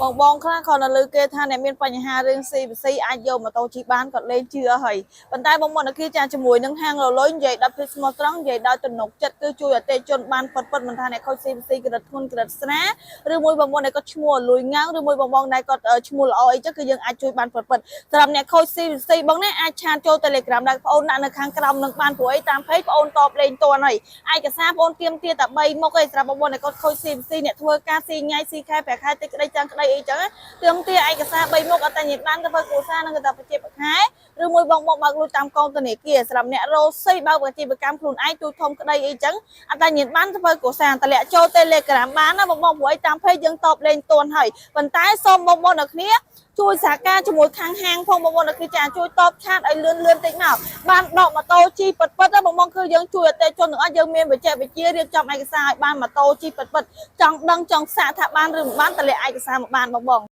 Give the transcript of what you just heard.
បងខ្លះគាត់នៅលើគេថាអ្នកមានបញ្ហារឿង CVC អាចយកម៉ូតូជិះបានគាត់លេងជឿហើយប៉ុន្តែបងប្អូនអ្នកគ្នាចាជាមួយនឹងហាងលលុយនិយាយដល់ភាពស្មោះត្រង់និយាយដល់ទំនុកចិត្តគឺជួយអតិថិជនបានពិតមិនថាអ្នកខូច CVC ក្រិតធ្ងន់ក្រិតស្រាឬមួយបងប្អូនដែលគាត់ឈ្មោះលួយងាវឬមួយបងប្អូនដែលគាត់ឈ្មោះល្អអីចឹងគឺយើងអាចជួយបានពិតសម្រាប់អ្នកខូច CVC បងណាអាចឆាតចូល Telegram ដែរបងប្អូនដាក់នៅខាងក្រោមនឹងបានព្រោះអីតាម page បងប្អូនតបលេងតន់ហើយឯកសារបងប្អូនទៀមទាតែ3មុខឯងសម្រាប់បងប្អូនដែលគាត់ខូច CVC អ្នកធ្វើការស៊ីញ៉ៃស៊ីខែប្រាក់ខែតិចក្តីចាំងក្តីអីចឹងទៀមទាឯកសារ3មុខអត់តែញ៉ាំបានទៅធ្វើគ្រួសារនឹងទៅប្រជាប្រខែឬមួយបងបើកលុយតាមកងធនាគារសម្រាប់អ្នករ៉ូស៊ីបើកអាជីវកម្មខ្លួនឯងទូធំក្តីអីចឹងអត់តែញ៉ាំបានទៅធ្វើគ្រួសារតម្លាក់ចូល Telegram បានណាបងព្រោះអីតាម page យើងតបលេងតន់ហើយប៉ុន្តែសូមបងប្អូនអ្នកគ្នាជួយសហការជាមួយខាងហាងផងបងប្អូនអ្នកគ្នាជួយតបឆាតឲ្យលឿនតិចមកបានដកម៉ូតូជិះពិតទៅបងប្អូនគឺយើងជួយអតិថិជនទាំងអស់យើងមានបច្ចេកវិទ្យារៀបចំឯកសារឲ្យបានម៉ូតូជិះពិតចង់ដឹងចង់សាកថាបានឬមិនបានតម្លាក់ឯកសារមកបានបង